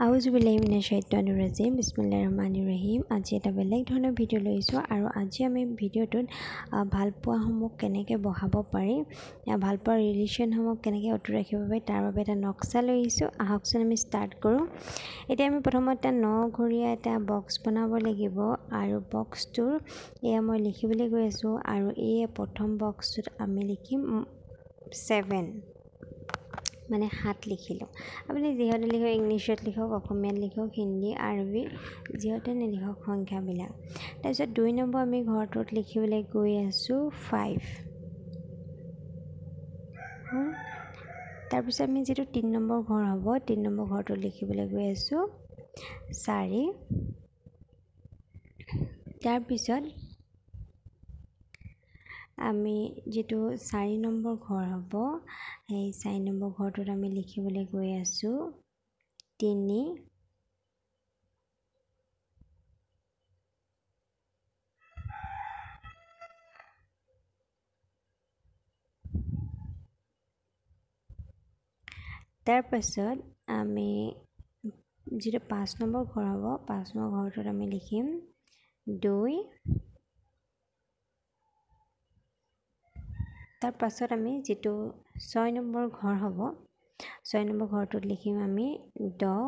আউযু বিল্লাহি মিনাশ শাইতানিৰ ৰাজিম বিসমিল্লাহিৰ ৰহমানিৰ ৰহিম। আজি এটা বেলেগ ধৰণৰ ভিডিঅ' লৈছোঁ আৰু আজি আমি ভিডিঅ'টোত ভালপোৱাসমূহ কেনেকৈ বহাব পাৰি, ভালপোৱা ৰিলেশ্যনসমূহ কেনেকৈ অটুট ৰাখিব পাৰি তাৰ বাবে এটা নক্সা লৈ আহিছোঁ। আহকচোন আমি ষ্টাৰ্ট কৰোঁ। এতিয়া আমি প্ৰথমতে 9 ঘৰীয়া এটা বক্স বনাব লাগিব আৰু বক্সটোৰ এয়া মই লিখিবলৈ গৈ আছোঁ আৰু এই প্ৰথম বক্সটোত আমি লিখিম 7 মানে 7 লিখিলোঁ। আপুনি যিহেতু লিখক, ইংলিছত লিখক, অসমীয়াত লিখক, হিন্দী, আৰবী যিহেতু নিলিখক সংখ্যাবিলাক। তাৰপিছত 2 নম্বৰ আমি ঘৰটোত লিখিবলৈ গৈ আছোঁ 5। তাৰপিছত আমি যিটো 3 নম্বৰ ঘৰ হ'ব, 3 নম্বৰ ঘৰটোত লিখিবলৈ গৈ আছোঁ 4। তাৰপিছত আমি যিটো 4 নম্বৰ ঘৰ হ'ব, সেই 4 নম্বৰ ঘৰটোত আমি লিখিবলৈ গৈ আছোঁ 3। তাৰপাছত আমি যিটো 5 নম্বৰ ঘৰ হ'ব, 5 নম্বৰ ঘৰটোত আমি লিখিম 2। তাৰ পাছত আমি যিটো 6 নম্বৰ ঘৰ হ'ব, 6 নম্বৰ ঘৰটোত লিখিম আমি 10।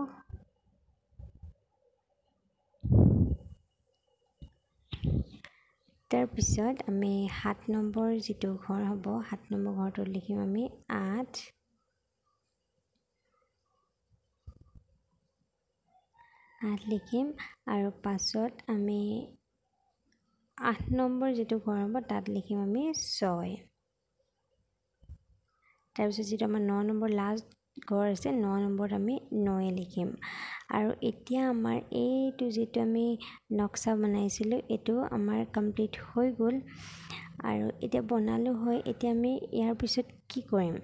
তাৰপিছত আমি 7 নম্বৰ যিটো ঘৰ হ'ব, 7 নম্বৰ ঘৰটোত লিখিম আমি 8। লিখিম আৰু পাছত আমি 8 নম্বৰ যিটো ঘৰ হ'ব তাত লিখিম আমি 6। তাৰপিছত যিটো আমাৰ 9 নম্বৰ লাষ্ট ঘৰ আছে, 9 নম্বৰত আমি 9 লিখিম। আৰু এতিয়া আমাৰ এইটো যিটো আমি নক্সা বনাইছিলোঁ এইটো আমাৰ কমপ্লিট হৈ গ'ল আৰু এতিয়া বনালোঁ হয়। এতিয়া আমি ইয়াৰ পিছত কি কৰিম,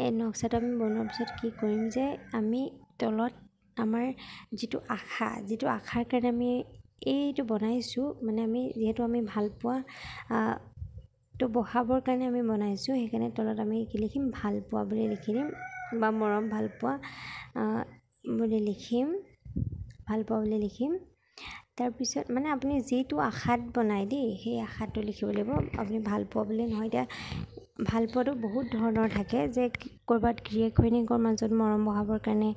এই নক্সাটো আমি বনোৱাৰ পিছত কি কৰিম যে আমি তলত আমাৰ যিটো আশাৰ কাৰণে আমি এইটো বনাইছোঁ, মানে আমি যিহেতু আমি ভালপোৱা তো বহাবৰ কাৰণে আমি বনাইছোঁ, সেইকাৰণে তলত আমি কি লিখিম, ভালপোৱা বুলি লিখি দিম বা মৰম ভালপোৱা বুলি লিখিম। তাৰপিছত মানে আপুনি যিটো আশাত বনাই দেই, সেই আশাটো লিখিব লাগিব। আপুনি ভালপোৱা বুলি নহয়। এতিয়া ভালপোৱাটো বহুত ধৰণৰ থাকে, যে ক'ৰবাত গিৰীয়েক ঘৈণীয়েকৰ মাজত মৰম বহাবৰ কাৰণে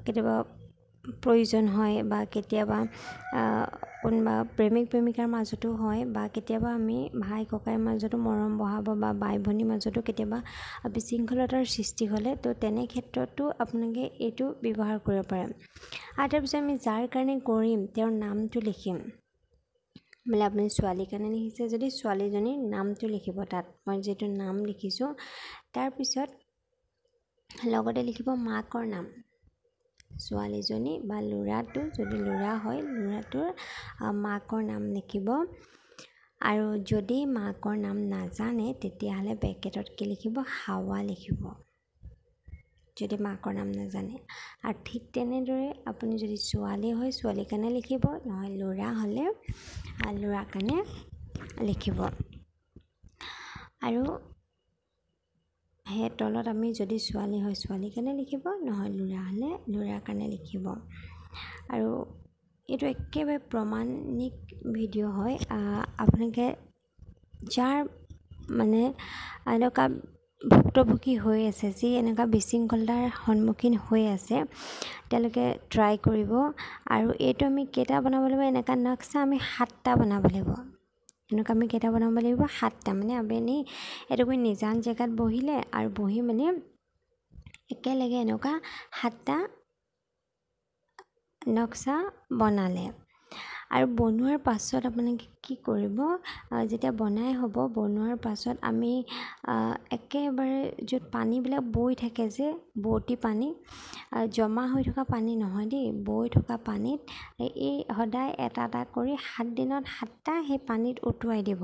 কেতিয়াবা প্ৰয়োজন হয় বা কেতিয়াবা কোনোবা প্ৰেমিক প্ৰেমিকাৰ মাজতো হয় বা কেতিয়াবা আমি ভাই ককাইৰ মাজতো মৰম বহাব বা বাই ভনীৰ মাজতো কেতিয়াবা বিশৃংখলতাৰ সৃষ্টি হ'লে তো তেনে ক্ষেত্ৰতো আপোনালোকে এইটো ব্যৱহাৰ কৰিব পাৰে। আৰু তাৰপিছত আমি যাৰ কাৰণে কৰিম তেওঁৰ নামটো লিখিম। বোলে আপুনি ছোৱালীৰ কাৰণে লিখিছে যদি ছোৱালীজনীৰ নামটো লিখিব, তাত মই যিটো নাম লিখিছোঁ। তাৰপিছত লগতে লিখিব মাকৰ নাম, ছোৱালীজনী বা ল'ৰাটো যদি ল'ৰা হয় ল'ৰাটোৰ মাকৰ নাম লিখিব। আৰু যদি মাকৰ নাম নাজানে তেতিয়াহ'লে ব্ৰেকেটত কি লিখিব, হাৱা লিখিব, যদি মাকৰ নাম নাজানে। আৰু ঠিক তেনেদৰে আপুনি যদি ছোৱালী হয় ছোৱালীৰ কাৰণে লিখিব, নহয় ল'ৰা হ'লে ল'ৰাৰ কাৰণে লিখিব। আৰু সেই তলত আমি যদি ছোৱালী হয় ছোৱালীৰ কাৰণে লিখিব, নহয় ল'ৰা হ'লে ল'ৰাৰ কাৰণে লিখিব। আৰু এইটো একেবাৰে প্ৰমাণিক ভিডিঅ' হয়। আপোনালোকে যাৰ মানে এনেকুৱা ভুক্তভোগী হৈ আছে, যি এনেকুৱা বিশৃংখলতাৰ সন্মুখীন হৈ আছে, তেওঁলোকে ট্ৰাই কৰিব। আৰু এইটো আমি কেইটা বনাব লাগিব, এনেকুৱা নক্সা আমি 7টা বনাব লাগিব। এনেকুৱা আমি কেইটা বনাব লাগিব, 7টা। মানে আপুনি এইটো নিজান জেগাত বহিলে আৰু বহি মানে একেলগে এনেকুৱা 7টা নক্সা বনালে। আৰু বনোৱাৰ পাছত আপোনালোকে কি কৰিব, যেতিয়া বনাই হ'ব, বনোৱাৰ পাছত আমি একেবাৰে য'ত পানীবিলাক বৈ থাকে, যে বৰ্তি পানী জমা হৈ থকা পানী নহয় দেই, বৈ থকা পানীত এই সদায় এটা এটা কৰি 7 দিনত 7টা সেই পানীত উটুৱাই দিব।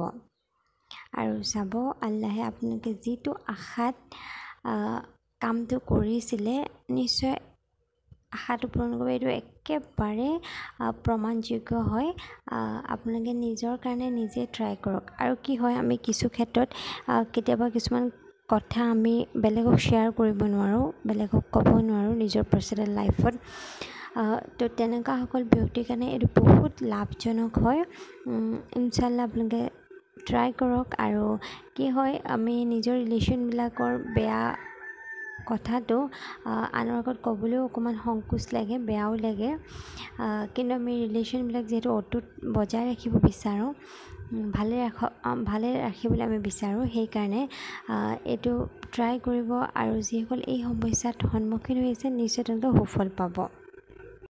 আৰু চাব আল্লাহে আপোনালোকে যিটো আশাত কামটো কৰিছিলে নিশ্চয় আশাটো পূৰণ কৰিব। এইটো একেবাৰে প্ৰমাণযোগ্য হয়। আপোনালোকে নিজৰ কাৰণে নিজে ট্ৰাই কৰক। আৰু কি হয়, আমি কিছু ক্ষেত্ৰত কেতিয়াবা কিছুমান কথা আমি বেলেগক শ্বেয়াৰ কৰিব নোৱাৰোঁ, বেলেগক ক'ব নোৱাৰোঁ নিজৰ পাৰ্চনেল লাইফত। তো তেনেকুৱাসকল ব্যক্তিৰ কাৰণে এইটো বহুত লাভজনক হয়। ইনশাল্লাহ আপোনালোকে ট্ৰাই কৰক। আৰু কি হয়, আমি নিজৰ ৰিলেশ্যনবিলাকৰ বেয়া কথাটো আনৰ আগত ক'বলৈও অকণমান সংকোচ লাগে, বেয়াও লাগে, কিন্তু আমি ৰিলেশ্যনবিলাক যিহেতু অটুট বজাই ৰাখিব বিচাৰোঁ, ভালে ৰাখিবলৈ আমি বিচাৰোঁ, সেইকাৰণে এইটো ট্ৰাই কৰিব। আৰু যিসকল এই সমস্যাত সন্মুখীন হৈ আছে নিশ্চয় তেওঁলোকে সুফল পাব।